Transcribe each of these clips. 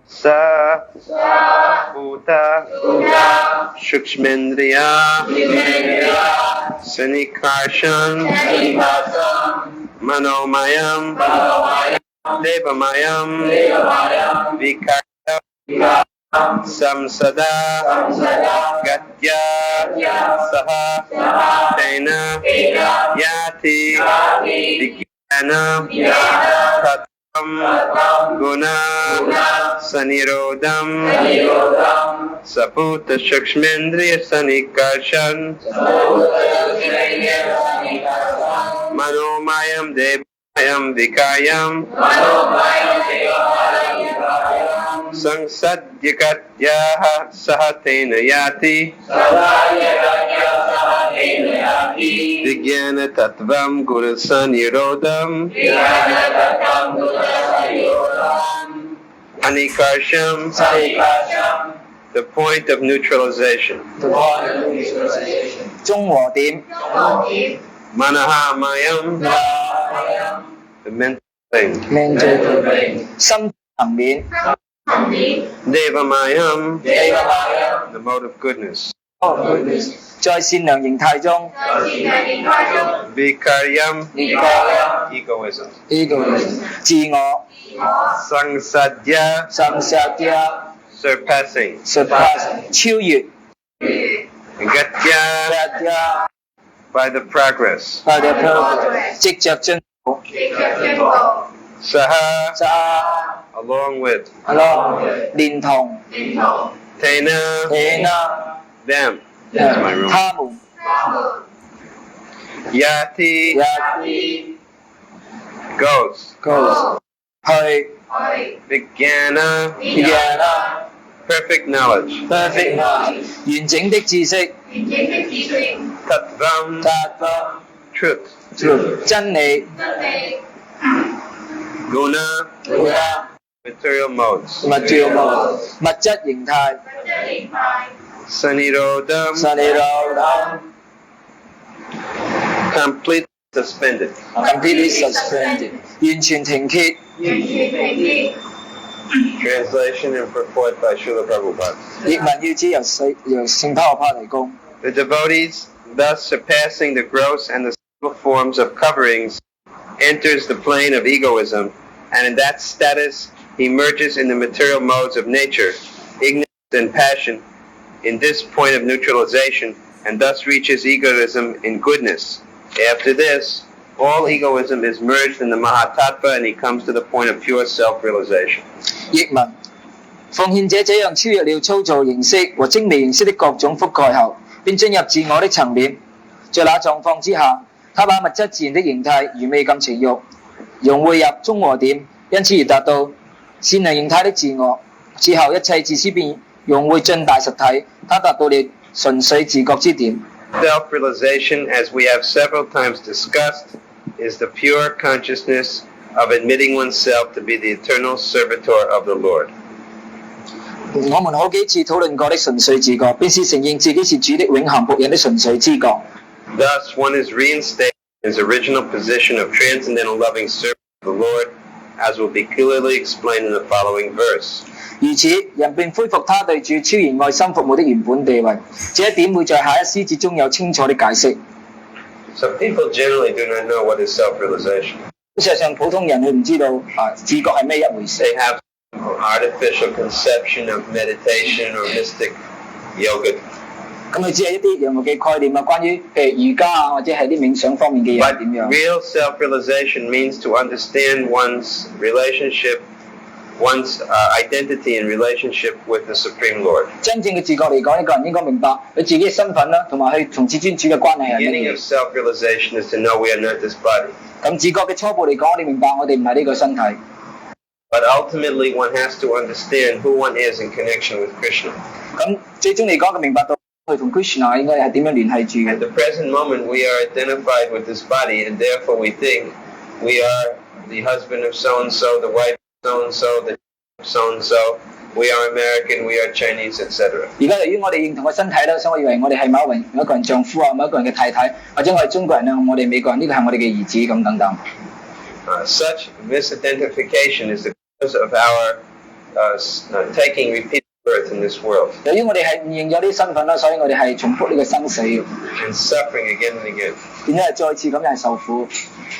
Sa Bhuta Shukshmendriya Sanikarshan Manomayam Devamayam Vikarya Samsada Gatya Saha Tena Yati Vikyana Tatam Guna Sanirodam Saputa Shukshmendriya Sanikarshan Manomayam Devamayam Vikayam Sangsadyakatyaha Sahatena Yati Vijnana Tattvam Gurasanirodam Anikarsham, the point of neutralization. Manahamayam, the mental plane. Devamayam, the mode of goodness. Vikaryam, egoism. Sangsadya, surpassing. Gatya, by the progress. Saha, along with. Tena, them. That's my room. Yati, goes. Vijnana, perfect knowledge. Tattvam, truth. Guna, material modes. Sanirodam, completely suspended. Translation and purport by Srila Prabhupada. The devotees, thus surpassing the gross and the subtle forms of coverings, enters the plane of egoism, and in that status he merges in the material modes of nature, ignorance and passion, in this point of neutralization, and thus reaches egoism in goodness. After this, all egoism is merged in the Mahatattva, and he comes to the point of pure self-realization. 譯文奉獻者這樣超越了粗糙形式和精微形式的各種覆蓋後，便進入自我的層面。在那狀況之下，他把物質自然的形態如未禁情慾融匯入中和點，因此而達到善良形態的自我。之後一切自私便融匯進大實體，他達到了純粹自覺之點。Self-realization, as we have several times discussed, is the pure consciousness of admitting oneself to be the eternal servitor of the Lord. 我們好幾次討論過的純粹自覺，便是承認自己是主的永恆僕人的純粹知覺。Thus, one is reinstated in his original position of transcendental loving servant of the Lord, as will be clearly explained in the following verse. 如此，人便恢復他對主超然愛心服務的原本地位。這一點會在下一詩節中有清楚的解釋。Some people generally do not know what is self-realization. 事實上，普通人佢唔知道自覺係咩一回事。 They have artificial conception of meditation or mystic yoga. 咁佢只係一啲洋嘅概念啊，關於譬如瑜伽啊，或者係啲冥想方面嘅嘢係點樣。 Real self-realization means to understand one's relationship, one's identity and relationship with the Supreme Lord. 真正嘅自覺嚟講，一個人應該明白佢自己嘅身份啦，同埋佢同至尊主嘅關係係乜嘢。The beginning of self-realization is to know we are not this body. 咁自覺嘅初步嚟講，我哋明白我哋唔係呢個身體。 But ultimately, one has to understand who one is in connection with Krishna. 咁最終嚟講，佢明白到佢同 Krishna 應該係點樣聯繫住嘅。At the present moment, we are identified with this body, and therefore we think we are the husband of so and so, the wife of so and so, the so and so, we are American, we are Chinese, etc. 而家由於我哋認同嘅身體啦，所以我以為我哋係某一個人丈夫啊，某一個人嘅太太，或者我係中國人啊，我哋美國人呢個係我哋嘅兒子咁等等。Such misidentification is the cause of our taking repeated birth in this world. 由於我哋係唔認咗呢啲身份啦，所以我哋係重複呢個生死， And suffering again and again. 然之後再次咁樣係受苦。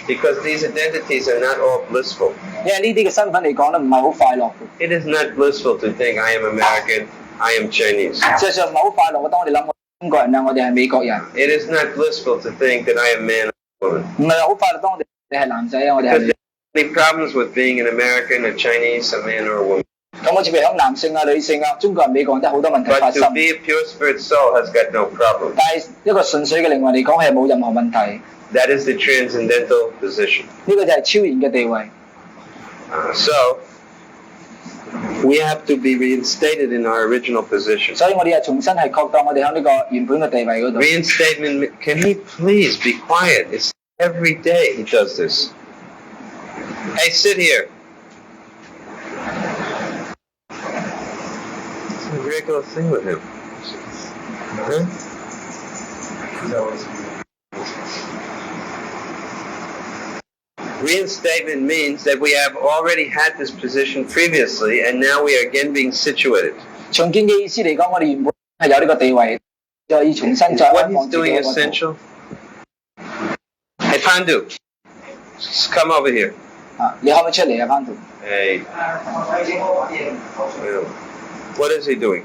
Because these identities are not all blissful. 因為呢啲嘅身份嚟講咧，唔係好快樂嘅。It is not blissful to think I am American, I am Chinese. 事實上唔係好快樂嘅。當我哋諗我係中國人啊，我哋係美國人。It is not blissful to think that I am man or woman. 唔係好快樂，當我哋係男仔啊，我哋係。Because there are many problems with being an American, a Chinese, a man or a woman. 咁好似譬如喺男性啊、女性啊、中國人、美國人都好多問題發 But 生。 to be a pure spirit soul has got no problem. 但係一個純粹嘅靈魂嚟講係冇任何問題。 That is the transcendental position. 呢個就係超然嘅地位。So, we have to be reinstated in our original position. 所以我哋又重新係確當我哋喺呢個原本嘅地位嗰度。 Reinstatement, can he please be quiet? It's every day he does this. Hey, sit here. It's a regular thing with him. Huh? Reinstatement means that we have already had this position previously and now we are again being situated. 重建嘅意思嚟講，我哋原本係有呢個地位，就要重新再 What 安 he's 放自己 doing 嘅嗰度。 essential. Hey, Pandu, just come over here. 你可唔可以出嚟啊，潘圖？ Hey. What is he doing?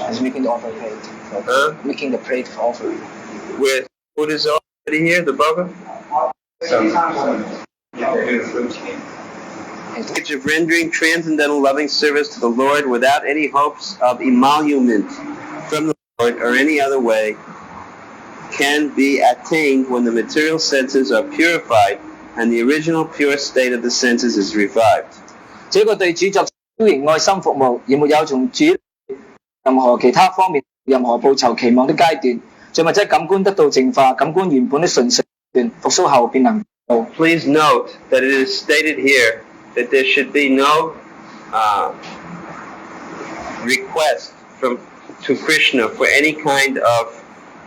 He's making the offer plate. Huh? Making the plate for offering. With food is already here, the burger? Of rendering transcendental loving service to the Lord without any hopes of emolument from the Lord or any other way can be attained when the material senses are purified and the original pure state of the senses is revived. 這個對主作超型愛心服務，而沒有從主任何其他方面任何報酬期望的階段，在物質感官得到淨化，感官原本的純粹段復甦後便能到。 Please note that it is stated here that there should be no request to Krishna for any kind of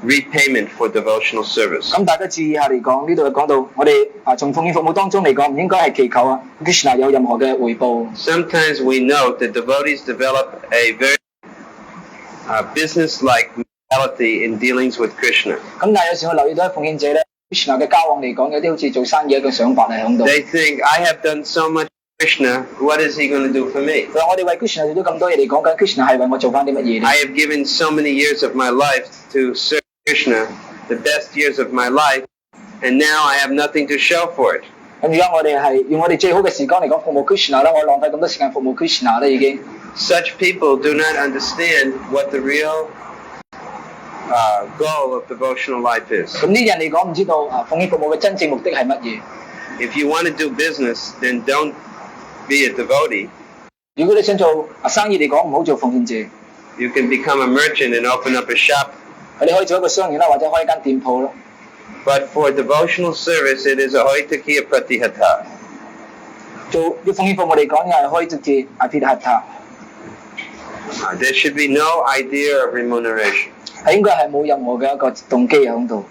repayment for devotional service. 咁大家注意下嚟講，呢度講到我哋從奉獻服務當中嚟講，唔應該係祈求啊 Krishna 有任何嘅回報。 Sometimes we note that devotees develop a very business-like mentality in dealings with Krishna. 咁但係有時我留意到喺奉獻者咧 ，Krishna 嘅交往嚟講，有啲好似做生意一個想法係喺度。 They think, I have done so much for Krishna, what is he going to do for me? 佢話我哋為 Krishna 做咗咁多嘢嚟講緊 Krishna 係為我做翻啲乜嘢咧？ I have given so many years of my life to serve Krishna, the best years of my life, and now I have nothing to show for it. 咁而家我哋係用我哋最好嘅時間嚟講服務 Krishna 啦，我浪費咁多時間服務 Krishna 啦已經。 Such people do not understand what the real goal of devotional life is. 咁呢啲人嚟講唔知道奉獻服務嘅真正目的係乜嘢？ If you want to do business, then don't be a devotee. 如果你想做生意嚟講，唔好做奉獻者。 You can become a merchant and open up a shop. 你可以做一個商人啦，或者開一間店鋪咯。 But for devotional service, it is ahoitakiya pratihata. 做要奉獻服務嚟講，又係可以直接Apidhata。 There should be no idea of remuneration. 係應該係冇任何嘅一個動機喺度。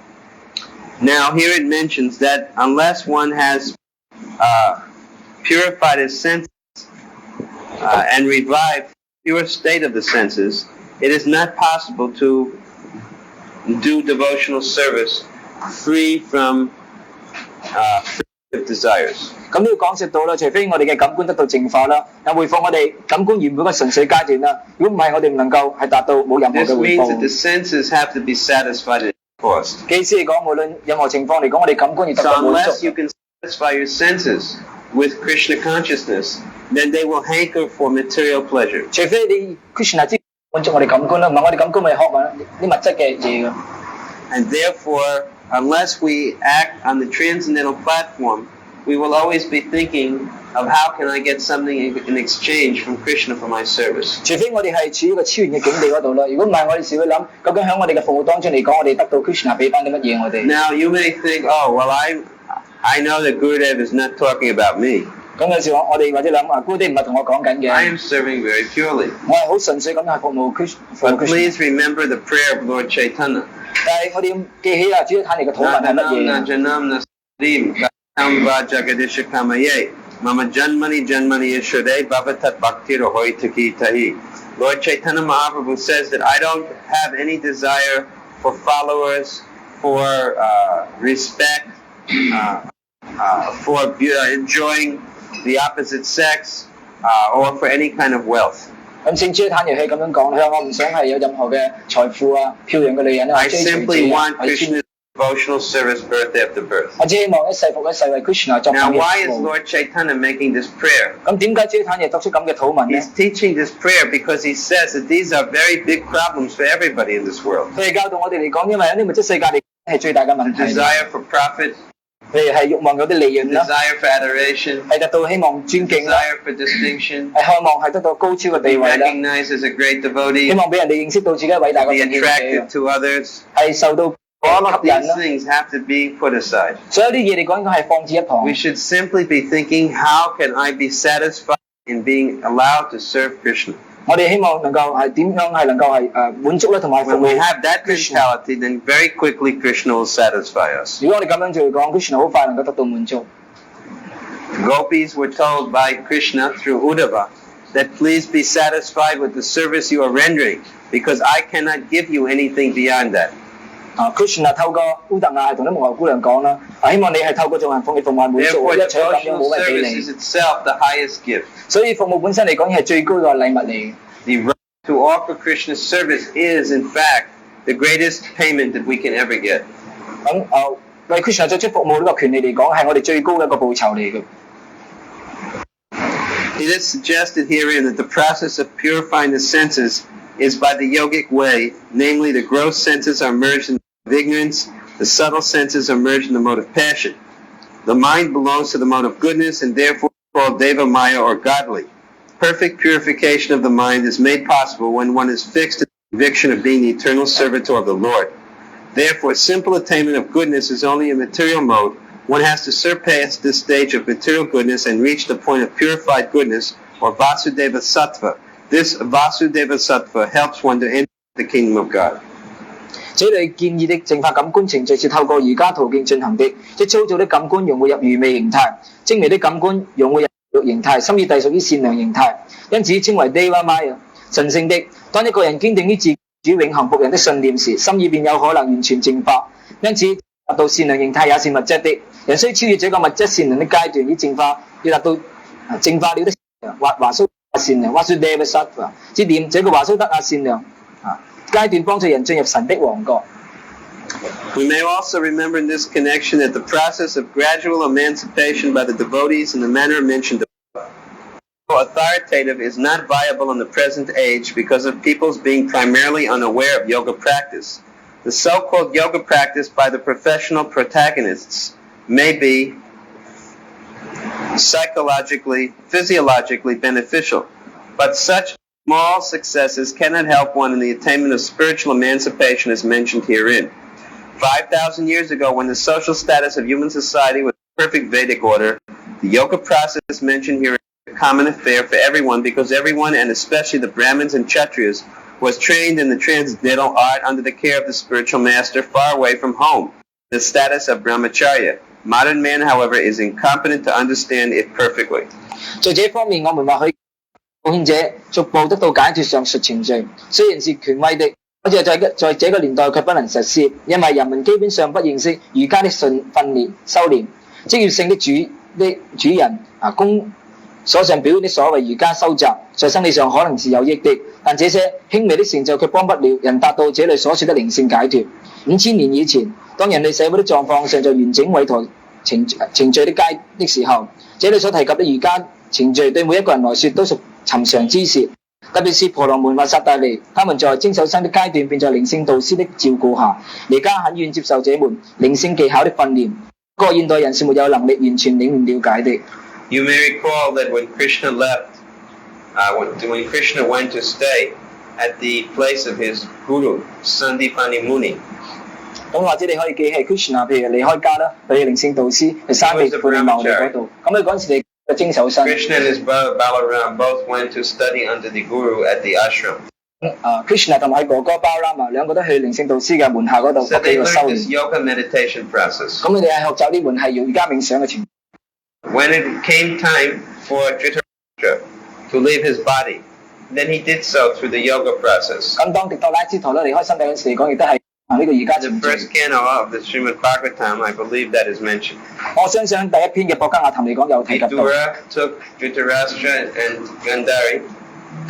Now, here it mentions that unless one has purified his senses and revived the pure state of the senses, it is not possible to do devotional service free from desires. 咁呢個講述到啦，除非我哋嘅感官得到淨化啦，又回復我哋感官原本嘅純粹階段啦。如果唔係，我哋唔能夠係達到冇任何 This 嘅回 means that the 報。 senses have to be satisfied at any cost. 嘅意思嚟講，無論任何情況嚟講，我哋感官要得 So 到滿 unless you 足。 can satisfy your senses with Krishna consciousness, then they will hanker for material pleasure. 除非你 Krishna 知滿足我哋感官啦，唔係我哋感官咪渴望啲物質嘅嘢㗎。 And therefore, unless we act on the transcendental platform, we will always be thinking of how can I get something in exchange from Krishna for my service. 除非我哋係處於一個超然嘅境地嗰度啦，如果唔係，我哋時會諗究竟喺我哋嘅服務當中嚟講，我哋得到 Krishna 俾翻啲乜嘢我哋。 Now you may think, oh, well, I know that Gurudev is not talking about me. 咁有時我哋或者諗嗰啲唔係同我講緊嘅。 I am serving very purely. 我係好純粹咁係服務 But please remember the prayer of Lord Chaitanya. 但係我哋要記起主要睇嚟嘅禱文係乜嘢？ Janam nasadim katamba jagadisha kamaye mama janmani janmani ishade bhavatat bhakti rohoi tahi. Lord Chaitanya Mahaprabhu says that I don't have any desire for followers, for respect, for enjoying the opposite sex, or for any kind of wealth. 咁聖主坦如係咁樣講，佢話我唔想係有任何嘅財富啊、漂亮嘅女人啊， I simply want Krishna's devotional service birth after birth. 我只希望一世復一世為 Krishna 作 Now, 咁嘅 why is 服務。 Lord Chaitanya making this prayer? 咁點解主坦如作出咁嘅禱文呢？ He's teaching this prayer because he says that these are very big problems for everybody in this world. 佢係教導我哋嚟講，因為喺呢個物質世界嚟係最大嘅問題。 Desire for profit, 譬如係慾望有啲利潤啦， desire for adoration, 係得到希望尊敬啦， desire for distinction, 係渴望係得到高超嘅地 be 位啦， recognized as a great 希 devotee, 望俾人哋認識到自己偉大嘅 be 奉獻 attracted 者， to others. 係受到 All of 吸引 these 啦。 things have to be put aside. 所有啲嘢嚟講應該係放置一旁。 We should simply be thinking, how can I be satisfied in being allowed to serve Krishna? 我哋希望能夠係點樣係能夠係滿足咧，同埋服 When we 務 have that Krishna。 mentality, then very quickly Krishna will satisfy us. 如果我哋咁樣做嚟講 ，Krishna 好快能夠得到滿足。 Gopis were told by Krishna through Uddhava that please be satisfied with the service you are rendering, because I cannot give you anything beyond that. Krishna 透過烏特亞係同啲牧牛姑娘講啦，希望你係透過做人服務同埋滿足， Therefore, 一切都咁樣 devotional 冇乜俾 service is 你。 itself the highest gift. 所以服務本身嚟講係最高嘅禮物嚟嘅。 The right to offer Krishna's service is, in fact, the greatest payment that we can ever get. 咁為 Krishna 作出服務呢個權利嚟講，係我哋最高嘅一個報酬嚟嘅。 It is suggested herein that the process of purifying the senses is by the yogic way, namely the gross senses are merged in the mode of ignorance, the subtle senses are merged in the mode of passion. The mind belongs to the mode of goodness and therefore called Deva Maya or godly. Perfect purification of the mind is made possible when one is fixed in the conviction of being the eternal servitor of the Lord. Therefore, simple attainment of goodness is only a material mode. One has to surpass this stage of material goodness and reach the point of purified goodness, or Vasudeva Sattva. This Vasudeva Sattva helps one to enter the kingdom of God. 這類建議的淨化感官程序是透過瑜伽途徑進行的，即粗糙的感官融匯入愚昧形態，精微的感官融匯入肉形態，心意隸屬於善良形態，因此稱為 Deva Maya 神聖的。當一個人堅定於自主永恆僕人的信念時，心意便有可能完全淨化。因此達到善良形態也是物質的，人須超越這個物質善良的階段，以淨化要達到淨化了的華蘇善良，Vasudeva Sattva 之點，這個華蘇德亞善良階段幫助人進入神的王國。 We may also remember in this connection that the process of gradual emancipation by the devotees in the manner mentioned above, authoritative, is not viable in the present age because of people's being primarily unaware of yoga practice. The so-called yoga practice by the professional protagonists may be psychologically, physiologically beneficial, but such small successes cannot help one in the attainment of spiritual emancipation as mentioned herein. 5,000 years ago, when the social status of human society was in perfect Vedic order, the yoga process mentioned here is a common affair for everyone because everyone, and especially the Brahmins and Kshatriyas, was trained in the transcendental art under the care of the spiritual master far away from home, the status of brahmacharya. Modern man, however, is incompetent to understand it perfectly. 在這方面，我們或許奉獻者逐步得到解脫上述程序，雖然是權威的，好似在這個年代卻不能實施，因為人們基本上不認識瑜伽的訓練修練，職業性的主人供所上表現的所謂瑜伽修習，在生理上可能是有益的，但這些輕微的成就卻幫不了人達到這類所說的靈性解脫。5000年以前，當人類社會的狀況尚在完整委託程序的時候，這裡所提及的瑜伽程序對每一個人來說都屬尋常之事，特別是婆羅門或薩大利，他們在精手生的階段便在靈性導師的照顧下，離家很遠接受這門靈性技巧的訓練，個現代人是沒有能力完全領悟了解的。You may recall that when Krishna left, when Krishna went to stay at the place of his guru, Sandipani Muni, 咁或者你可以記起 Krishna 譬如離開家啦，去靈性導師喺山地盤茂利嗰度，咁佢嗰陣時嘅精手身。Krishna and his brother Balaram both went to study under the guru at the ashram. Krishna 同埋哥哥包啦嘛，兩個都去靈性導師嘅門下嗰度 So 學幾 they 個修 learned this 練。 yoga meditation process. 咁佢哋係學習呢門係瑜伽冥想嘅程。 When it came time for Dhritarashtra to leave his body, then he did so through the yoga process. 咁當狄托拉之陀咧離開身體嗰時嚟講，亦都係行呢個瑜伽 The 程 first 序。 canto of the Srimad Bhagavatam, I believe that is mentioned. 我相信第一篇嘅博伽亞談嚟講有提及到， Vidura took Dhritarashtra and Gandhari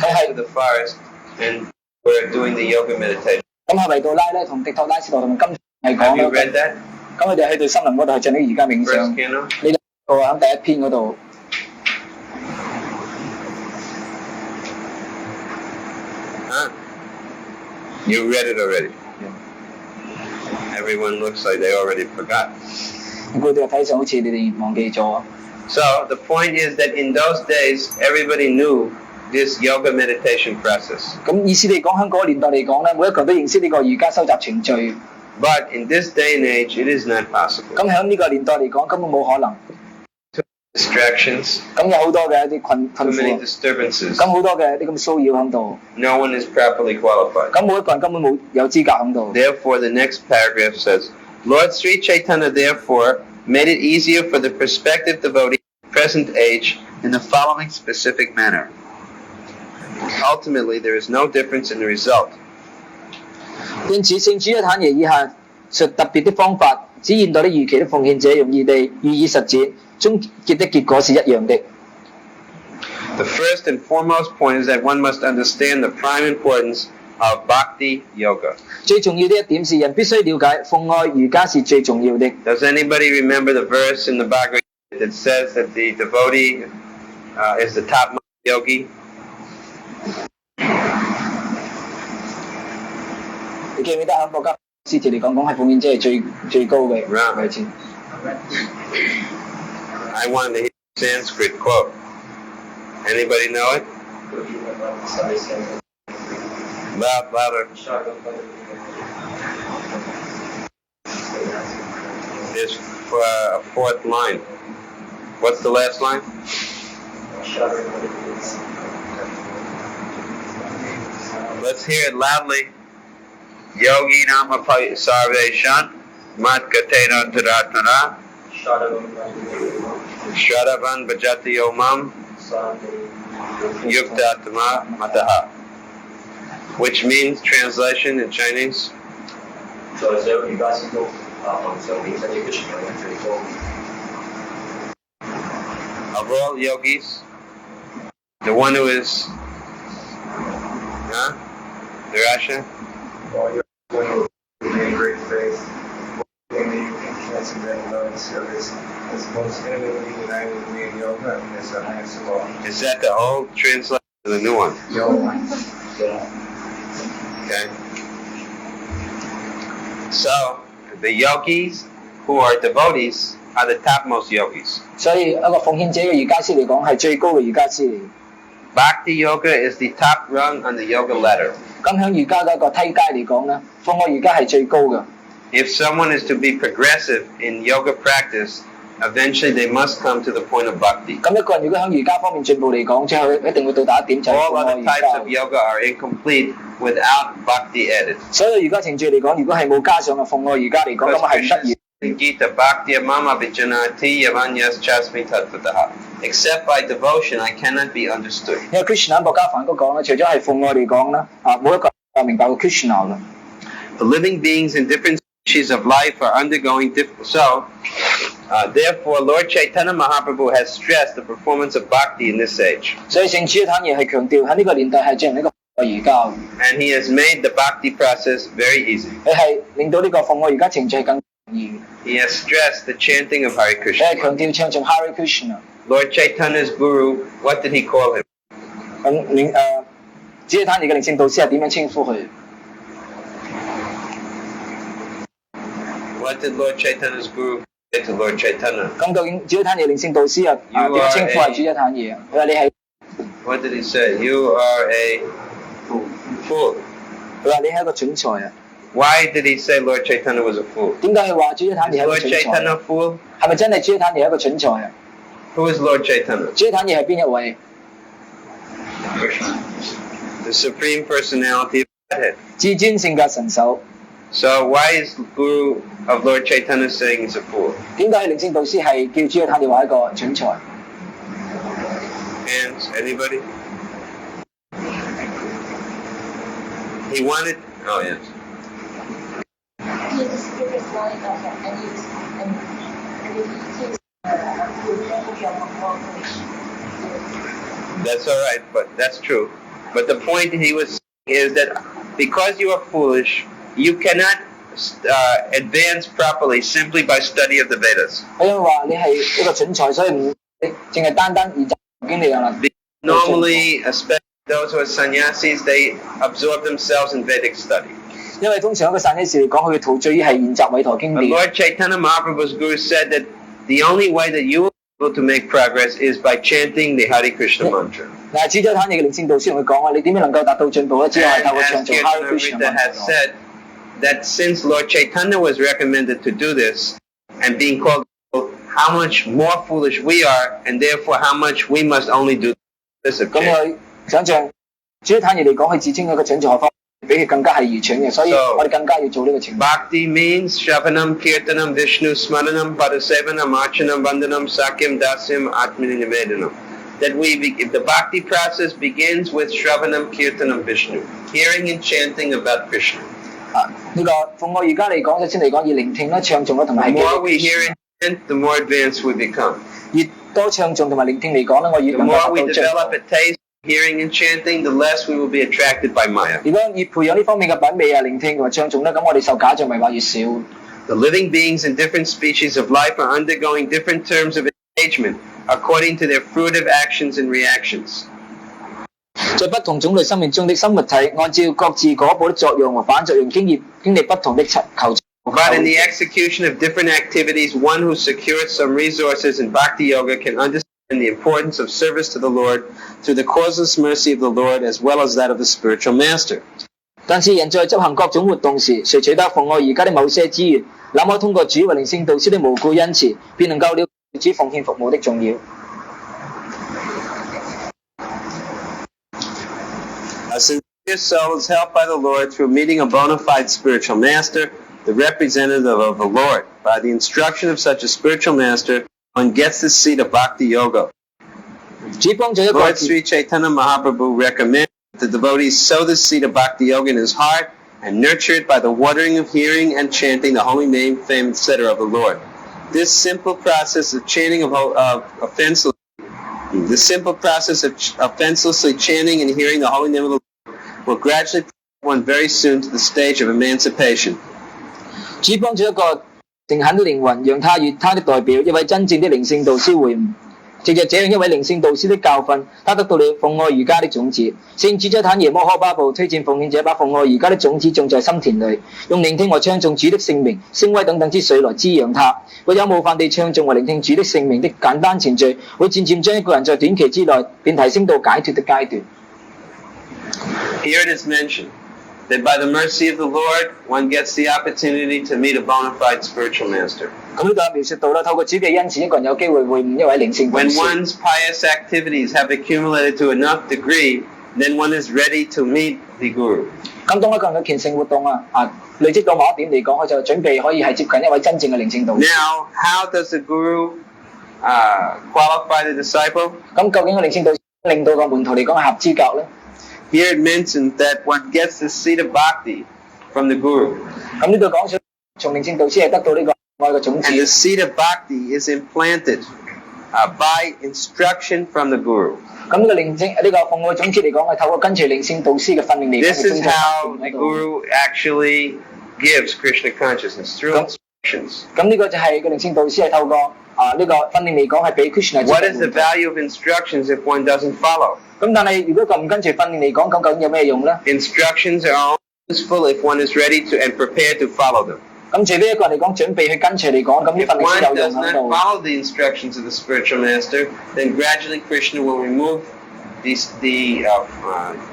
佢 to 係 the forest and were doing the yoga meditation. 咁係維杜拉咧同狄托拉之陀同埋金係 Have 講 you 咧， read that 咁佢哋去到森林嗰度係進行瑜伽冥 first 想。 canto? 呢個喺第一篇嗰度。 Huh? You read it already. Everyone looks like they already forgot. 佢哋睇上好似你哋忘記咗。 So the point is that in those days, everybody knew this yoga meditation process. 咁意思嚟講，喺嗰個年代嚟講咧，每一個人都認識呢個瑜伽收集程序。 But in this day and age, it is not possible. 咁喺呢個年代嚟講，根本冇可能。 Distractions, 咁有好多嘅一啲困 too many 苦， disturbances. 咁好多嘅啲咁騷擾喺度， No one is properly qualified. 咁每一個人根本冇有資格喺度。 Therefore, the next paragraph says, Lord Sri Chaitanya therefore made it easier for the prospective devotee in the present age in the following specific manner. Ultimately, there is no difference in the result. 因此，聖主一坦爺以下述特別的方法，指現代的預期的奉獻者容易地予以實踐，終結的結果是一樣的。 The first and foremost point is that one must understand the prime importance of bhakti yoga. 最重要的一點是，人必須了解奉愛瑜伽是最重要的。 Does anybody remember the verse in the Bhagavad Gita that says that the devotee is the top yogi? 你記唔記得喺國家詩詞嚟講係奉獻者係最高嘅 Right. 位置？ I wanted to hear the Sanskrit quote. Anybody know it? Louder. There's a fourth line. What's the last line? Let's hear it loudly. Yogi nama sarveshan matkatena taratana Shadavan bhajati omam yuktatma mataha. Which means, translation in Chinese, of all yogis, the one who is, Dharasha? Great faith, service, as most intimately united with me in yoga, and is the highest of all. Is that the old translation or the new one? Okay. So, the yogis who are devotees are the topmost yogis. 所以一個奉獻者嘅瑜伽師嚟講係最高嘅瑜伽師嚟。 Bhakti yoga is the top rung on the yoga ladder. 咁喺瑜伽嘅一個梯階嚟講咧，奉愛瑜伽係最高嘅。 If someone is to be progressive in yoga practice, eventually they must come to the point of bhakti. 咁一個人如果喺瑜伽方面進步嚟講，最後一定會到達一點就係 All 奉愛 other 瑜 types 伽。 of yoga are incomplete without bhakti added. 所有瑜伽程序嚟講，如果係冇加上嘅奉愛瑜伽嚟講，咁 Because 係唔 Krishna 得意。 says in Gita, bhakti mama vijanati yavanyas chasmi tatvataha. Except by devotion, I cannot be understood. 因為 Krishna 博伽梵都講啦，除咗係奉愛嚟講啦，冇一個人明白過 Krishna 嘅。 The living beings in different species of life are undergoing therefore, Lord Chaitanya Mahaprabhu has stressed the performance of bhakti in this age. 所以聖主一坦爺係強調喺呢個年代係進行呢個奉愛瑜伽， And he has made the bhakti process very easy. 佢係令到呢個奉愛瑜伽程序更容易。 He has stressed the chanting of Hare 佢係 Krishna. 強調唱頌 Hare Krishna。 Lord Chaitanya's guru, what did he call him? 咁主一坦爺嘅靈性導師係點樣稱呼佢？ What did Lord Chaitanya's guru say to Lord Chaitanya? 咁究竟主一坦爺靈性導師點樣稱呼係主一坦爺？佢話你係， What did he say? You are a fool. 佢話你係一個蠢材啊！ Why did he say Lord Chaitanya was a fool? 點解佢話主一坦爺 Is 係一個 Lord 蠢材？ Chaitanya a fool? 係咪真係主一坦爺係一個蠢材啊？ Who is Lord Chaitanya? 主坦爺係邊一位？ The Supreme Personality of Godhead. 至尊性格神手。 So why is Guru of Lord Chaitanya saying he's a fool? 點解靈性導師係叫主坦爺話一個蠢材？ Hands? Anybody? He wanted. Oh yes. He is the spirit flying up and he is That's all right, but that's true. But the point he was saying is that because you are foolish, you cannot advance properly simply by study of the Vedas. 因為話你係一個蠢材，所以唔淨係單單研習經理啦。 Normally, especially those who are sannyasis, they absorb themselves in Vedic study. 因為通常一個散士嚟講，佢嘅陶醉於係研習委陀經 But 典。 Lord Chaitanya Mahaprabhu's Guru said that the only way that you will be able to make progress is by chanting the Hare Krishna mantra. 嗱，主咗坦爺嘅靈性導師同佢講話，你點樣能夠達到進步咧？只係 And 透過 as 唱做 Hare Krishna Kirtanamrita has mantra。 said, that since Lord Chaitanya was recommended to do this, and being called how much more foolish we are, and therefore how much we must only do this of 咁 chanting. 佢想象主咗坦爺嚟講，佢自稱一個蠢材，何況比佢更加係愚蠢嘅，所以 So- 我哋更加要做呢個情況。 Bhakti means Shravanam, Kirtanam, Vishnu, Smaranam, Padasevanam, Archanam, Vandanam, Sakyam, Dasyam, Atmani Nivedanam. That if the Bhakti process begins with Shravanam, Kirtanam, Vishnu, hearing and chanting about Krishna. 呢個奉我而家嚟講，首先嚟講，要聆聽啦、唱頌啦，同埋 The 係 more we 記 hear and chant, the more advanced we become. 越多唱頌同埋聆聽嚟講咧，我越 The 能夠 more we 達到進 develop 步。 a taste, hearing and chanting, the less we will be attracted by Maya. 如果越培養呢方面嘅品味啊、聆聽同埋唱頌咧，咁我哋受假象迷惑越少。 The living beings in different species of life are undergoing different terms of engagement according to their fruitive actions and reactions. 在不同種類生命中的生物體，按照各自果報的作用和反作用，經歷不同的求。 But in the execution of different activities, one who secures some resources in Bhakti Yoga can understand the importance of service to the Lord through the causeless mercy of the Lord as well as that of the spiritual master. 但是人在執行各種活動時，誰取得奉愛而家的某些資源，那麼通過主和靈性導師的無故恩慈，便能夠了解主奉獻服務的重要。 A sincere soul is helped by the Lord through meeting a bona fide spiritual master, the representative of the Lord. By the instruction of such a spiritual master, one gets the seat of Bhakti Yoga. 主幫助一個 Lord Sri Chaitanya Mahaprabhu recommends that the devotees sow the seed of Bhakti Yoga in his heart and nurture it by the watering of hearing and chanting the holy name, fame, etc. of the Lord. This simple process of chanting offenselessly chanting and hearing the holy name of the Lord will gradually bring one very soon to the stage of emancipation. 主幫助一個誠懇的靈魂，讓他與他的代表一位真正的靈性導師會晤。藉着這樣一位靈性導師的教訓，他得到了奉愛瑜伽的種子。聖主者坦耶摩訶巴布推薦奉獻者把奉愛瑜伽的種子種在心田裏，用聆聽和唱頌主的聖名、聲威等等之水來滋養他。唯有冒犯地唱頌和聆聽主的聖名的簡單程序，會漸漸將一個人在短期之內便提升到解脫的階段。 Here it is mentioned that by the mercy of the Lord, one gets the opportunity to meet a bona fide spiritual master. 咁呢度描述到啦，透過主嘅恩賜，一個人有機會會晤一位靈性導 When 師。 one's pious activities have accumulated to enough degree, then one is ready to meet the Guru. 咁當一個人嘅虔誠活動累積到某一點嚟講，佢就準備可以係接近一位真正嘅靈性導師。 Now, how does the Guru qualify the disciple? 咁究竟個靈性導師令到個門徒嚟講係合資格咧？ Here it mentions that one gets the seed of bhakti from the Guru. 咁呢度講出從靈性導師係得到呢個愛嘅種子。 And the seed of bhakti is implanted by instruction from the Guru. 咁呢個靈性呢個奉愛種子嚟講係透過跟隨靈性導師嘅訓練嚟講 This 係 is 種在 how 心 the 田嗰度。 Guru actually gives Krishna consciousness through instructions. 咁呢個就係個靈性導師係透過呢個訓練嚟講係俾 Krishna 知道 What is the value of instructions if one doesn't follow? 咁但係如果佢唔跟隨訓練嚟講，咁究竟有咩用咧？ Instructions are only useful if one is ready to and prepared to follow them. 咁除非一個人嚟講準備去跟隨嚟講，咁呢 If 訓練 one 先有 does 用喺 not 度。 follow the instructions of the spiritual master, then gradually Krishna will remove the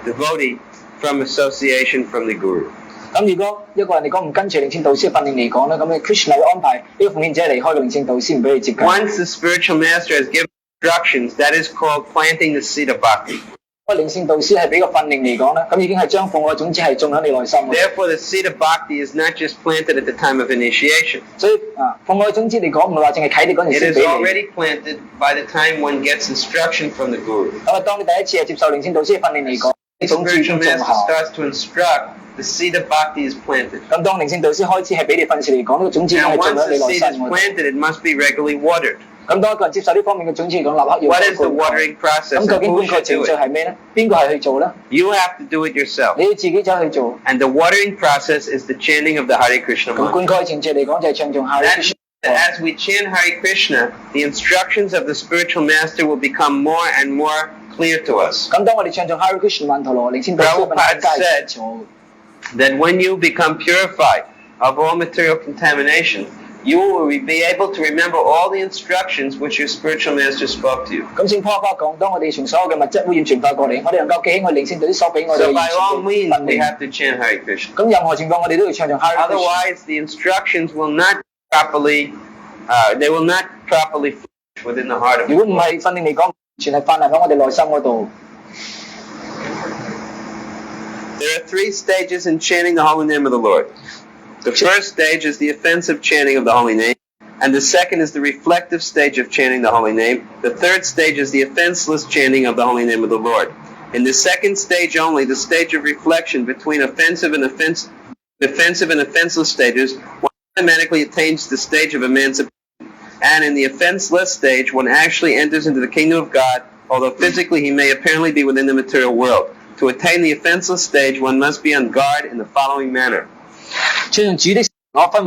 devotee from association from the Guru. 咁如果一個人嚟講唔跟隨靈性導師嘅訓練嚟講咧，咁Krishna會安排呢個奉獻者離開嘅靈性導師，唔俾佢接近。 Once the spiritual master has given instructions, that is called planting the seed of bhakti. 個靈性導師係俾個訓令嚟講咧，咁已經係將奉愛種子係種喺你內心嘅。Therefore, the seed of bhakti is not just planted at the time of initiation. 所以奉愛種子嚟講，唔係話淨係啟你嗰陣 It 先 is 俾你。 already planted by the time one gets instruction from the guru. 咁當你第一次係接受靈性導師嘅訓令嚟講， The 種子已 spiritual 經種 master 下。 starts to instruct, the seed of bhakti is planted. 咁當靈性導師開始係俾你訓示嚟講，呢個種子已經 Now, 係種 once 喺 the 你內 seed 心 is 嗰度。 planted, it must be regularly watered. 咁當一個人接受呢方面嘅種子嚟講，立刻要 What is the 灌溉。 watering process 咁究 and 竟 who 灌溉 should 程 do 序 it? 係咩咧？邊個係去做咧？ You have to do it yourself. 你要自己走去做。 And the watering process is the chanting of the Hare Krishna 咁灌 mantra. 溉程序嚟講就係唱頌 Hare That Krishna。 means that as we chant Hare Krishna, the instructions of the spiritual master will become more and more clear to us. 咁當我哋唱頌 Hare Krishna 曼陀羅，靈性導師嘅訓更加係清楚。 That when you become purified of all material contamination, you will be able to remember all the instructions which your spiritual master spoke to you. 咁聖波巴講，當我哋從所有嘅物質污染傳發過嚟，我哋能夠記起我靈性導師所俾我哋 So 嘅 by all 訓 means, we 令。 have to chant Hare Krishna. 咁任何情況我哋都要唱頌 Hare Krishna。 Otherwise, the instructions will not properly, they will not properly flourish within the heart of the 如果唔 Lord. 係訓令嚟講，全係泛濫喺我哋內心嗰度。 There are 3 stages in chanting the holy name of the Lord. The first stage is the offensive chanting of the holy name, and the second is the reflective stage of chanting the holy name. The third stage is the offenseless chanting of the holy name of the Lord. In the second stage only, the stage of reflection between offensive and offenseless stages, one automatically attains the stage of emancipation. And in the offenseless stage, one actually enters into the kingdom of God, although physically he may apparently be within the material world. To attain the offenseless stage, one must be on guard in the following manner. 唱頌主的我分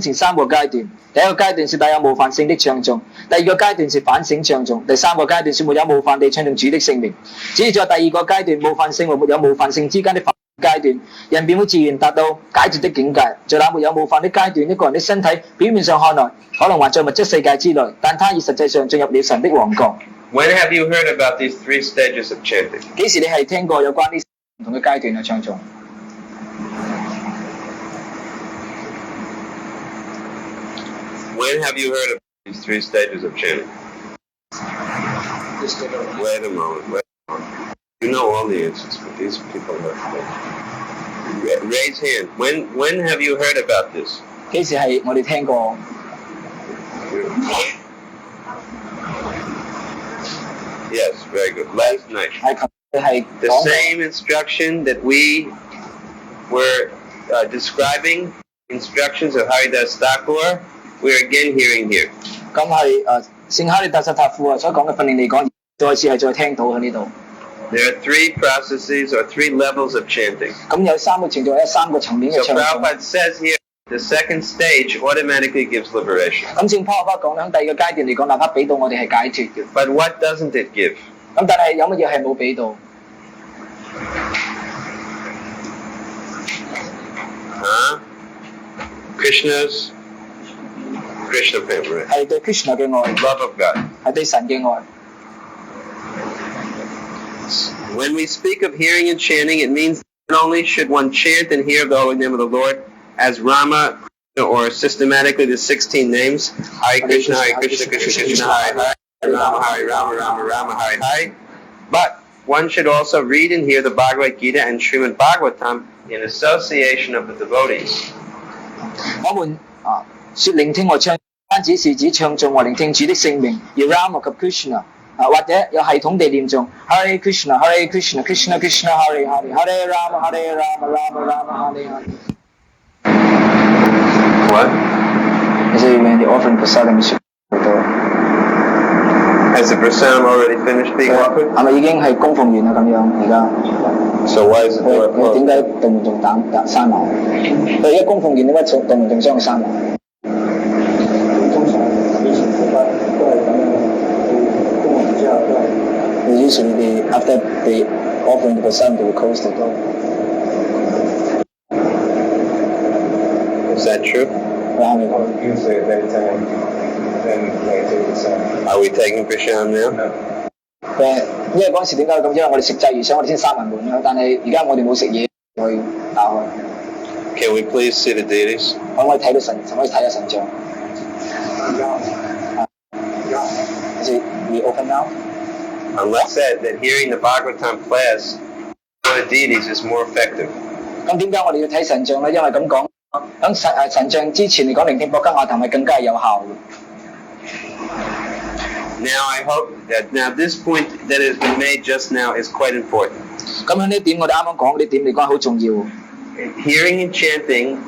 成3個階段。第一個階段是帶有冒犯性的唱頌，第二個階段是反省唱頌，第三個階段是沒有冒犯地唱頌主的聖名。只要在第二個階段冒犯性和沒有冒犯性之間的階段，人便會自然達到解脫的境界。在那沒有冒犯的階段，一個人的身體表面上看來可能還在物質世界之內，但他已實際上進入了神的王國。 When have you heard about these 3 stages of chanting? 幾時你係聽過有關呢唔同嘅階段嘅唱頌？ When have you heard of these 3 stages of chanting? Wait a moment. You know all the answers, but these people have. Raise hand. When have you heard about this? 幾時係我哋聽過？ Yes, very good. Last night. 係琴日係 The 講 same instruction that we were describing, instructions of Haridas Thakur, we are again hearing here. 咁係聖哈利達薩塔夫啊所講嘅訓練嚟講，再次係再聽到喺呢度。 There are 3 processes or 3 levels of chanting. 咁有3個程度，有3個層面嘅 So 唱頌。 Prabhupada says here, the second stage automatically gives liberation. 咁聖波巴講咧，喺第二個階段嚟講，立刻俾到我哋係解脫嘅。 But what doesn't it give? 咁但係有乜嘢係冇俾到？ Krishna prema, right? 係對 Krishna 嘅愛， Love of God. 係對神嘅愛。 When we speak of hearing and chanting, it means not only should one chant and hear the holy name of the Lord as Rama or systematically the 16 names, Hare Krishna, Krishna, Krishna, Hare Hare, Rama, Hare Rama, Rama, Rama, Hare Hare. But one should also read and hear the Bhagavad Gita and Srimad Bhagavatam in association of the devotees. 我們說聆聽和唱，單止是指唱頌和聆聽主的聖名，而 Rama 及 Krishna 或者有系統地念誦 Hare Krishna Hare Krishna Krishna Krishna Hare Hare Hare Rama Hare Rama Rama Rama Hare Hare。 What? 所以when the offering prasadam is Has the prasadam already finished being offered? 係咪已經係供奉完啦咁樣？而家 So why is it 佢點 closed? 解道門仲閂埋？佢而家供奉完點解道門仲將佢閂埋？通常以前佛法都係咁樣，供完之後都係。Usually they after they offering the prasadam they will close the door. Is that true? Usually they then later it's Are we taking prasadam now? no. 因為嗰陣時點解咁？因為我哋食祭魚想我哋先閂埋門啦，但係而家我哋冇食嘢，去打開。Can we please see the deities? 可唔可以睇到神？可以睇下神像？ Can you open now? Unless said that hearing the Bhagavatam class for the deities is more effective. 咁點解我哋要睇神像咧？因為咁講，喺神像之前嚟講，聆聽博家雅談係更加有效嘅。Now I hope that this point that has been made just now is quite important. 咁喺呢點我哋啱啱講呢點嚟講好重要。Hearing and chanting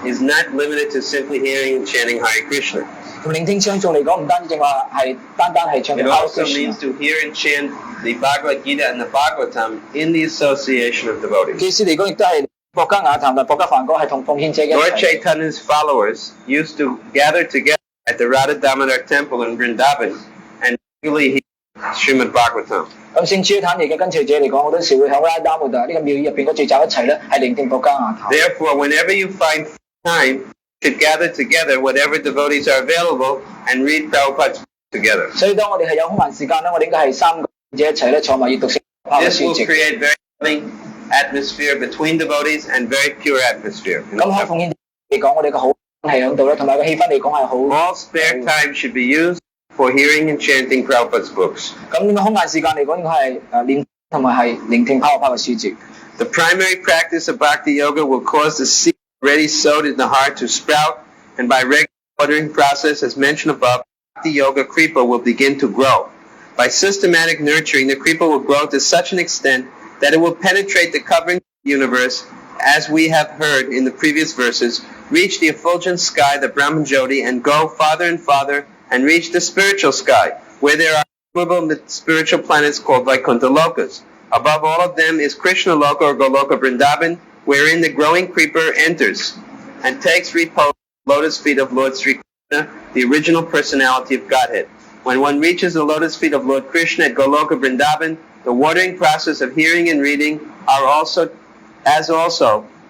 is not limited to simply hearing and chanting Hare Krishna. 咁聆聽唱誦嚟講，唔單止淨話係單係唱 It 嘅 also means to hear and chant the Bhagavad Gita and the Bhagavatam in the association of devotees. 意思嚟講，亦都係博家雅談同博家梵歌係同奉獻者嘅一 Lord 齊。 Chaitanya's followers used to gather together at the Radha Damodar temple in Vrindavan and regularly hear Srimad Bhagavatam. 咁聖主坦尼嘅跟隨者嚟講，好多時會喺拉達姆達呢個廟宇入邊嗰聚集一齊咧，係聆聽博家雅談。 Therefore, whenever you find time, you should gather together, whatever devotees are available, and read Prabhupada's book together. 所以當我哋係有空閒時間咧，我哋應該係三個者一齊咧坐埋閱讀聖經嘅 This 書 will 籍。 create very loving atmosphere between devotees and very pure atmosphere. 咁喺奉獻嚟講，我哋個好係響度咧，同埋個氣氛嚟講係好。 All spare time should be used for hearing and chanting Prabhupada's books. 咁呢個空閒時間嚟講，應該係練同埋係聆聽Prabhupada嘅書籍。 The primary practice of bhakti yoga will cause the seed already sowed in the heart to sprout, and by regular watering process, as mentioned above, bhakti yoga kripa will begin to grow. By systematic nurturing, the kripa will grow to such an extent that it will penetrate the covering of the universe, as we have heard in the previous verses, reach the effulgent sky, the Brahman Jyoti, and go farther and farther, and reach the spiritual sky, where there are innumerable spiritual planets called Vaikuntha Lokas. Above all of them is Krishna Loka or Goloka Vrindavan, wherein the growing creeper enters and takes repose at the lotus feet of Lord Sri Krishna, the original personality of Godhead. When one reaches the lotus feet of Lord Krishna at Goloka Vrindavan, the watering process of hearing and reading are also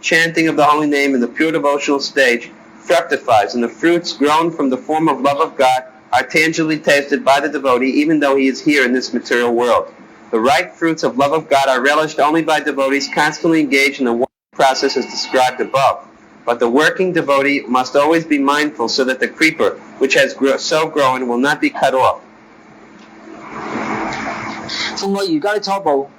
chanting of the holy name in the pure devotional stage fructifies, and the fruits grown from the form of love of God are tangibly tasted by the devotee, even though he is here in this material world. The ripe fruits of love of God are relished only by devotees constantly engaged in the watering process as described above. But the working devotee must always be mindful so that the creeper, which has so grown, will not be cut off. 奉愛瑜伽的初步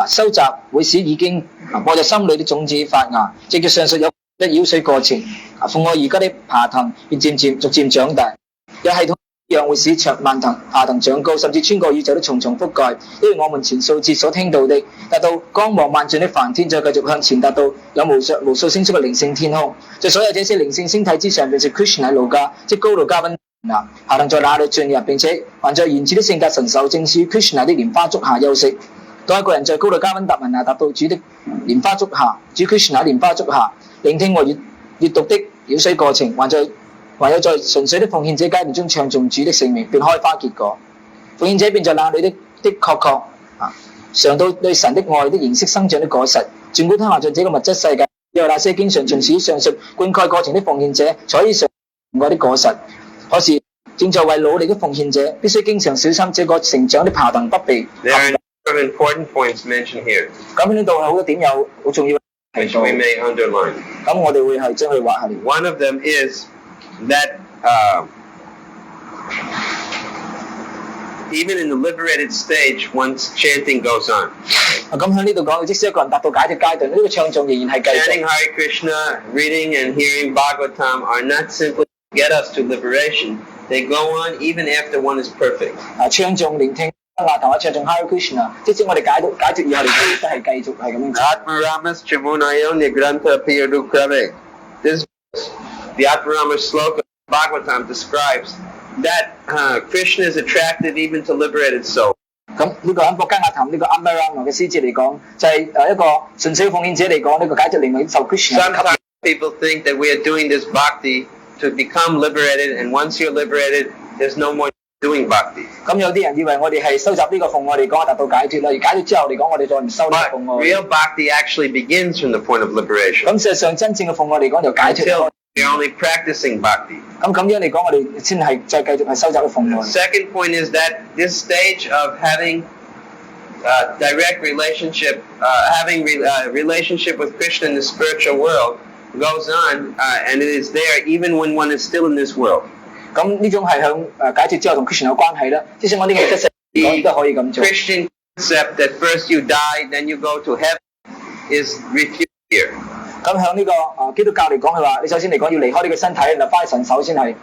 收集會使已經播在心裏的種子發芽，藉著上述有的繞水過程，奉愛瑜伽的爬藤便逐漸長大，有系統一樣會使蔓藤爬藤長高，甚至穿過宇宙的重重覆蓋。因為我們前數節所聽到的，達到光芒萬丈的梵天，再繼續向前達到有無數星宿嘅靈性天空。在所有這些靈性星體之上，便是 Krishna 路家，即高度嘉賓下能在那裏進入，並且還在原始的性格神獸，正是於 Krishna 的蓮花足下休息。當一個人在高度嘉賓達文那達到主的蓮花足下，主 Krishna 蓮花足下聆聽和閱讀的繞水過程，還有在純粹的奉獻者階段中唱頌主的聖名，便開花結果。奉獻者便在那裏的確嘗到對神的愛的認識生長的果實。儘管他下在這個物質世界，有那些經常從此上述灌溉過程的奉獻者，所以嘗愛的果實。可是正在為努力的奉獻者，必須經常小心這個成長的爬藤不被。There are a number of important points mentioned here, 咁呢度係好多點有好重要嘅 which we may underline. 咁我哋會係將佢畫下嚟。 One of them is that even in the liberated stage, once chanting goes on. 咁喺呢度講，即使一個人達到解脫階段，呢個唱頌仍然係繼 Chanting 續。 Hare Krishna, reading and hearing Bhagavatam are not simply to get us to liberation. They go on even after one is perfect. 唱頌聆聽同埋唱頌 Hare Krishna，即使我哋解脫以後，你都係繼續係咁樣做。 Atmaramas Chamunayo Nigrantha Piyadukrave. This the Atmarama sloka of Bhagavatam describes that Krishna is attractive even to liberated souls. 咁呢個喺博家雅談呢個 Amarama 嘅詩節嚟講，就係一個純粹奉獻者嚟講，呢個解脫靈魂受 Krishna 嘅吸 Sometimes 引。 people think that we are doing this bhakti to become liberated, and once you're liberated, there's no more doing bhakti. 咁有啲人以為我哋係收集呢個奉愛嚟講達到解脫啦，而解脫之後嚟講，我哋再唔收呢 But 個奉愛。 real bhakti actually begins from the point of liberation. 咁事實上真正嘅奉愛嚟講就解脫 Until you're only practicing bhakti. 咁樣嚟講，我哋先係再繼續係收集嘅奉愛。 Second point is that this stage of having direct relationship, relationship with Krishna in the spiritual world goes on, and it is there even when one is still in this world. 咁呢種係向解脫之後同 Krishna 有關係啦。即使我呢個物質世界都可以咁做。Christian concept that first you die, then you go to heaven is refuted here. 咁向呢個基督教嚟講，佢話你首先嚟講要離開呢個身體，就翻去神手先係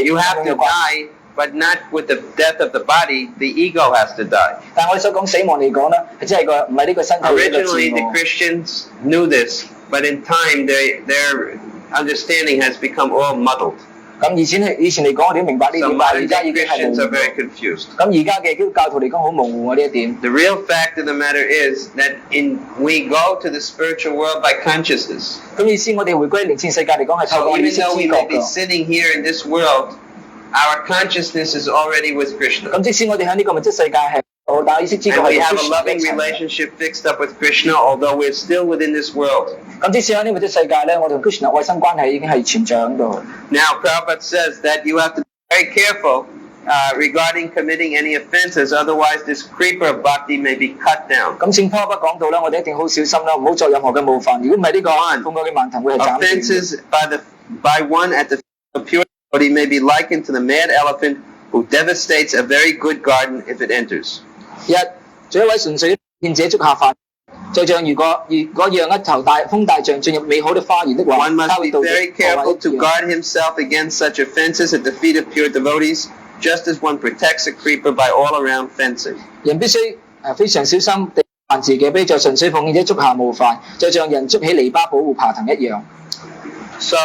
You have to die, but not with the death of the body. The ego has to die. 但係我哋所講死亡嚟講咧，係真係個唔係呢個身體嘅自 Originally, the 我。Christians knew this, but in time, their understanding has become all muddled. 咁以前嚟講，我哋都明白呢 So 點，但係而 modern 家 day 已經係模 Christians are 糊。 very confused. 咁而家嘅基督教徒嚟講好模糊呢一點。 The real fact of the matter is that we go to the spiritual world by consciousness. 咁意思我哋回歸靈性世界嚟講係透 So 過意 even 識 though 知 we 覺 may be 㗎。 sitting here in this world, our consciousness is already with Krishna. 咁即使我哋喺呢個物質世界係，但係意識知覺 And 係 we have a Krishna loving 一齊。 relationship fixed up with Krishna, although we're still within this world. 咁即使喺呢個物質世界咧，我同 Krishna 愛心關係已經係存在喺度。 Now, Prabhupada says that you have to be very careful regarding committing any offenses, otherwise this creeper of bhakti may be cut down. 咁聖波不講到啦，我哋一定好小心啦，唔好作任何嘅冒犯。如果唔係呢個奉愛嘅饅頭會係斬斷。 Offenses by one at the feet of pure devotee may be likened to the mad elephant who devastates a very good garden if it enters. 一，做一位純粹獻者捉下飯，就像如果讓一頭風大象進入美好的花園的話， One 他 must 會 be 到 very 破壞 careful 一 to 樣。 guard himself against such offenses at the feet of pure devotees, just as one protects a creeper by all-around fencing. 人必須非常小心地防自己，俾在純粹奉獻者捉下冒犯，就像人捉起籬笆保護爬藤一樣。 So,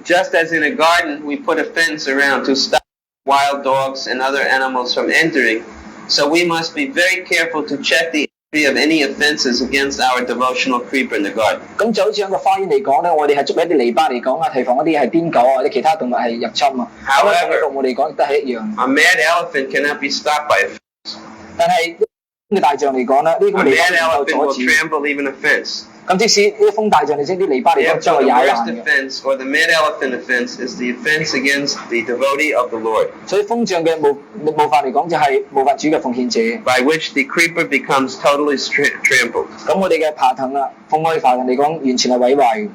just as in a garden, we put a fence around to stop wild dogs and other animals from entering, so we must be very careful to check the entry of any offenses against our devotional creeper in the garden. 咁就好似喺個花園嚟講咧，我哋係捉一啲籬笆嚟講啊，提防一啲係癲狗啊或者其他動物係入侵啊。咁啊，動物嚟講亦都係一樣。 A mad elephant cannot be stopped by a fence. 但係呢個大象嚟講咧，呢個 A 籬 mad 笆能夠 elephant 阻 will 止。 trample even a fence. 咁即使呢啲風大象嚟，即啲籬笆嚟講將 Therefore, 佢 the 踩 worst 爛嘅。 offense, or the mad elephant offense, is the offense against the devotee of the Lord, 所以風象嘅冒犯嚟講就係冒犯主嘅奉獻者。 by which the creeper becomes totally trampled. 咁我哋嘅爬藤啊，奉愛爬藤嚟講，完全係毀壞嘅。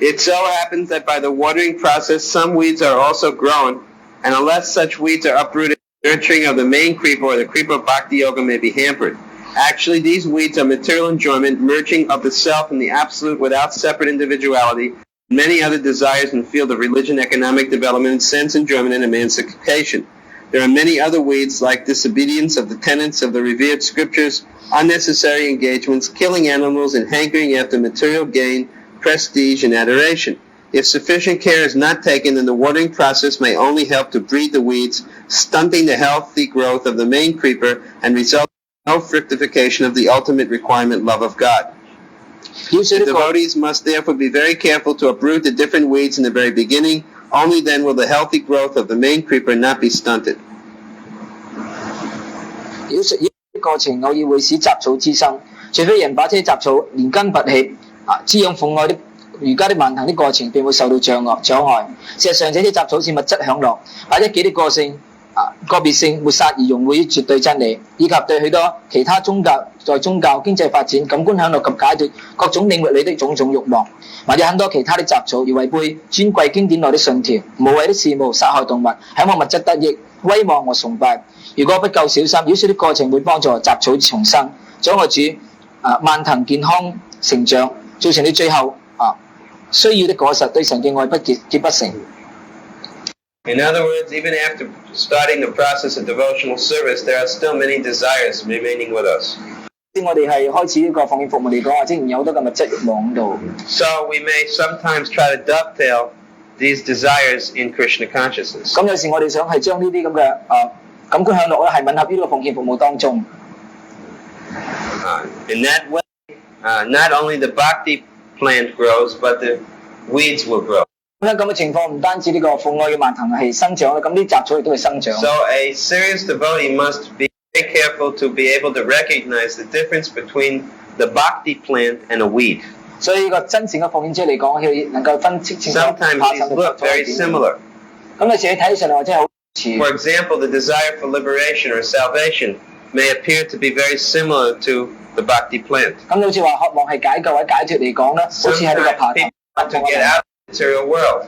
It so happens that by the watering process, some weeds are also grown, and unless such weeds are uprooted, the nurturing of the main creeper or the creeper of bhakti yoga may be hampered. Actually, these weeds are material enjoyment, merging of the self and the absolute without separate individuality, many other desires in the field of religion, economic development, sense enjoyment, and emancipation. There are many other weeds like disobedience of the tenets of the revered scriptures, unnecessary engagements, killing animals, and hankering after material gain, prestige, and adoration. If sufficient care is not taken, then the watering process may only help to breed the weeds, stunting the healthy growth of the main creeper and result in no fructification of the ultimate requirement, love of God. 要說 The 呢個 devotees must therefore be very careful to uproot the different weeds in the very beginning. Only then will the healthy growth of the main creeper not be stunted. 要說呢個過程偶爾會使雜草滋生，除非人把這些雜草連根拔起，滋養奉愛的瑜伽的萬行的過程並會受到障礙。事實上，這些雜草是物質享樂，把一己的個別性抹殺而融匯於絕對真理，以及對許多其他宗教在宗教、經濟發展、感官享樂及解脫各種領域裏的種種慾望，或者很多其他的雜草而違背尊貴經典內的信條，無謂的事務，殺害動物，嚮往物質得益、威望和崇拜。如果不夠小心，擾亂的過程會幫助雜草重生，阻礙主蔓藤健康成長，造成你最後需要的果實對神嘅愛不結不成。In other words, even after starting the process of devotional service, there are still many desires remaining with us. 我哋係開始呢個奉獻服務嚟講，或者仍有好多嘅物質慾望喺度。 So we may sometimes try to dovetail these desires in Krishna consciousness. 咁有時我哋想係將呢啲咁嘅感官享樂咧，係吻合於呢個奉獻服務當中。In that way, not only the bhakti plant grows, but the weeds will grow. 咁嘅情況唔單止呢個奉愛嘅萬藤係生長啦，咁啲雜草亦都會生長。 So a serious devotee must be very careful to be able to recognize the difference between the bhakti plant and a weed. 所以呢個真正嘅奉獻者嚟講，佢能夠分清楚下 Sometimes 層 these 嘅雜 look 草係 very 點。 similar. 咁有時你睇起上嚟或者係好似。 For example, the desire for liberation or salvation may appear to be very similar to the bhakti plant. 咁好似話渴望係解救或者解脫嚟講咧，好似喺呢個爬 Sometimes 藤。 people want to get out of the material world.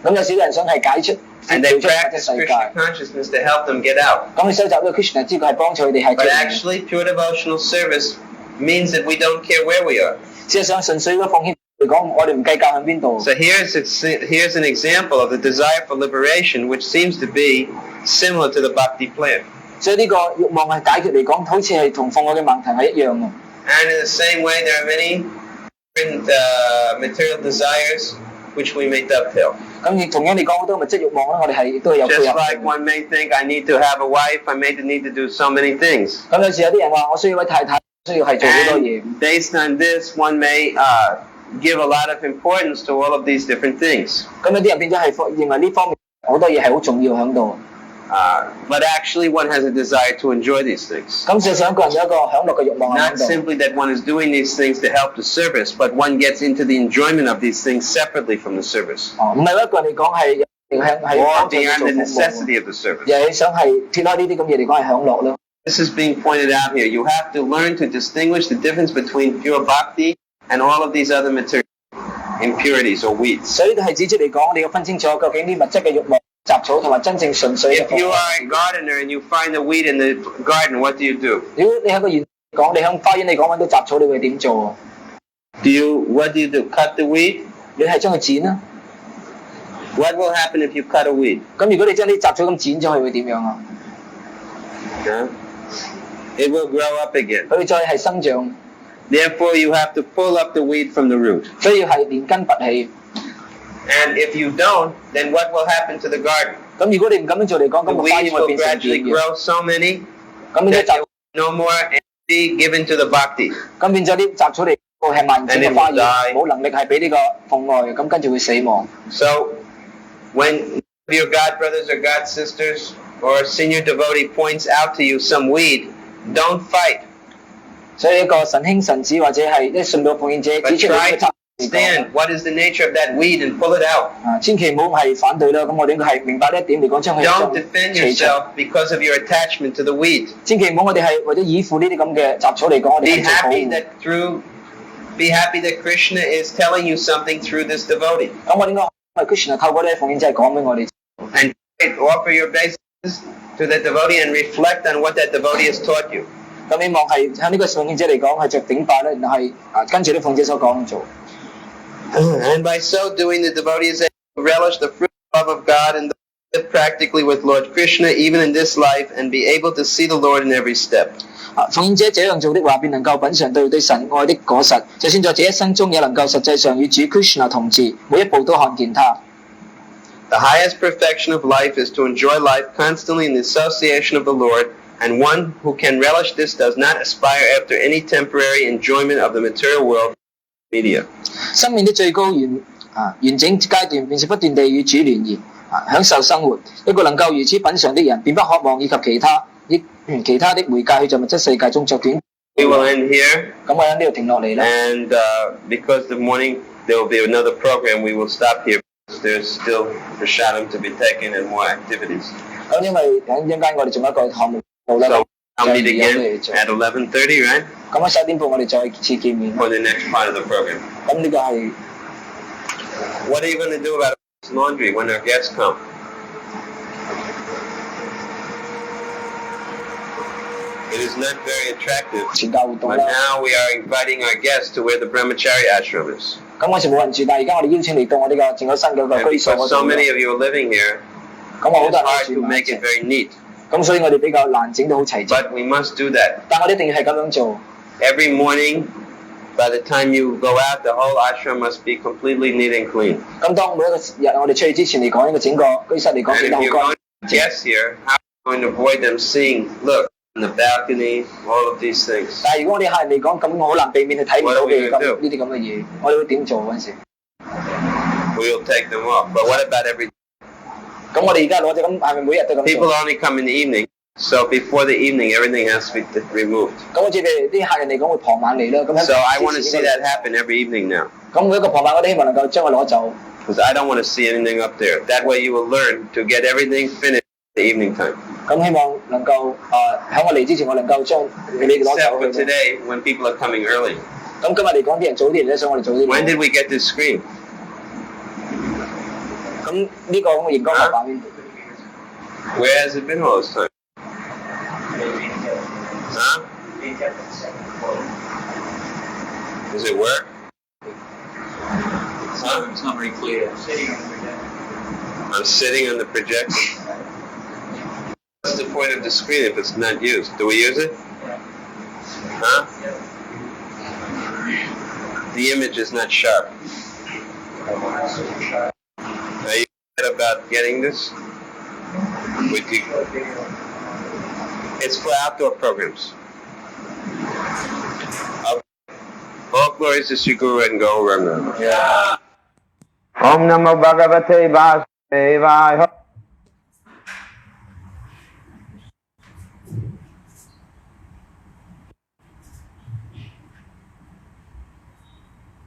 咁有時啲人想係解出 And they practice Krishna consciousness to help them get out. 咁你收集呢個 Krishna 知覺係幫助佢哋係 But 脫離。 actually, pure devotional service means that we don't care where we are. 事實上，純粹嘅奉獻嚟講，我哋唔計較喺邊度。 So here's an example of the desire for liberation, which seems to be similar to the bhakti plan. 所以呢個慾望係解決嚟講，好似係同奉我嘅盲題係一樣嘅。 And in the same way, there are many different material desires which we may dovetail. 咁亦同樣嚟講，好多物質慾望咧，我哋係都係有配 Just 合。 like one may think, I need to have a wife, I may need to do so many things. 咁有時有啲人話，我需要位太太，需要係做好多嘢。 And based on this, one may give a lot of importance to all of these different things. 咁有啲人變咗係認為呢方面好多嘢係好重要喺度。 But actually, one has a desire to enjoy these things. 咁事實上，一個人有一個享樂嘅慾望喺 Not 度。 simply that one is doing these things to help the service, but one gets into the enjoyment of these things separately from the service. 哦，唔係一個人嚟講係 Or 幫助佢 beyond 做 the 服務， necessity of the service. 又係想係脫開呢啲咁嘢嚟講係享樂咯。 This is being pointed out here. You have to learn to distinguish the difference between pure bhakti and all of these other material impurities or weeds. 所以呢度係指出嚟講，你要分清楚究竟啲物質嘅慾望、雜草同埋真正純粹嘅 If you are a gardener and you find a weed in the garden, what do? 如果你喺個園講，你喺花園嚟講揾到雜草，你會點做？ What do you do? Cut the weed? 你係將佢剪啦。 What will happen if you cut a weed? 咁如果你將啲雜草咁剪咗，佢會點樣啊？ Huh? It will grow up again. 佢會再係生長， Therefore, you have to pull up the weed from the root. 所以要係連根拔起。 And if you don't, then what will happen to the garden? 咁如果你唔咁樣做嚟講，咁 The 個花 weeds 園會 will 變成 gradually 點嘅？ grow so many 咁呢啲 that 雜 there will be no more energy given to the bhakti. 咁變咗啲雜草嚟個係蔓延嘅花 And it will 園， die. 冇能力係俾呢個奉愛嘅，咁跟住會死亡。 So, when your god brothers or god sisters or a senior devotee points out to you some weed, don't fight, 所以一個神兄神子或者係啲信道奉獻者 but 指出嚟 try 呢個 to 雜嚟講 understand what is the nature of that weed and pull it out. 千祈唔好係反對啦。咁我哋應該係明白呢一點嚟講，將佢 Don't defend 除除。 yourself because of your attachment to the weed. 千祈唔好我哋係為咗依附呢啲咁嘅雜草嚟講，我 Be 哋係做保 happy 護。 be happy that Krishna is telling you something through this devotee. 咁我哋應該因為 Krishna 透過呢啲奉獻者係講俾我哋。 And offer your obeisances to that devotee and reflect on what that devotee has taught you. 咁希望係向呢個奉獻者嚟講係着頂拜咧，然後係跟住啲奉獻者所講做。 And by so doing, the devotee is able to relish the fruit of love of God and live practically with Lord Krishna even in this life and be able to see the Lord in every step. 奉獻者這樣做的話，便能夠品嚐對神愛的果實，就算在這一生中，也能夠實際上與主 Krishna 同治，每一步都看見他。 The highest perfection of life is to enjoy life constantly in the association of the Lord, and one who can relish this does not aspire after any temporary enjoyment of the material world media. 生命的最高完整階段，便是不斷地與主聯誼，享受生活。一個能夠如此品嚐的人，便不渴望以及其他的媒介去在物質世界中作短。 We will end here, 咁我喺呢度停落嚟啦。 and because the morning there will be another program, we will stop here. There's still prasadam to be taken and more activities. 咁因為喺一陣間我哋仲有一個項目做啦， So I'll 就 meet 有 again 嘢做。 at 11:30, right, 咁喺11點半我哋再次見面。 for the next part of the program. 咁呢個係 What are you going to do about laundry when our guests come? It is not very attractive, 傳教活動 but 啦。 now we are inviting our guests to where the brahmachari ashram is. 咁嗰時冇人住，但係而家我哋邀請嚟到我呢個淨咗新嘅 And 個居所 because 嗰 so 度。 many of you are living here, 咁我好 it's 多人 hard 都 to 住埋一 make it 齊， very neat. 咁所以我哋比較難整到好齊整。 But we must do that. 但我哋一定要係咁樣做。 Every morning, by the time you go out, the whole ashram must be completely neat and clean. 咁當每一個日我哋出去之前嚟講，呢個整個居室嚟講 And 變得 if 好 you're 乾 going to guests here, how are you going to avoid them seeing, look, in the balcony, all of these things? 但係如果我哋客人嚟講，咁我好難避免去睇唔到 What are we 嘅 gonna 咁 do? 呢啲咁嘅嘢，我哋會點做嗰陣時？ We'll take them off. But what about every 咁我哋而家攞隻咁係咪每日都咁 people 做？ only come in the evening, so before the evening, everything has to be removed. 咁好似譬如啲客人嚟講會傍晚嚟啦，咁 So I want to 之 see 前 that happen every evening now, 咁每一個傍晚我哋希望能夠將佢攞走。 because I don't want to see anything up there. That way you will learn to get everything finished at the evening time. 咁希望能夠喺我嚟之前，我能夠將你哋攞 Except 走 for 佢哋。 today, when people are coming early. 咁今日嚟講，啲人早啲嚟咧，所以我哋早啲 When 嚟。 did we get this screen? 咁呢個咁嘅熒光幕擺邊度？ Where has it been all this time? Huh? Does it work? Huh? It's not very clear. I'm sitting on the projector. What's the point of the screen if it's not used? Do we use it? Huh? The image is not sharp. Are you excited about getting this? It's for outdoor programs. All glories to Sri Guru and Gauranga. Om Namo Bhagavate Vasudevaya.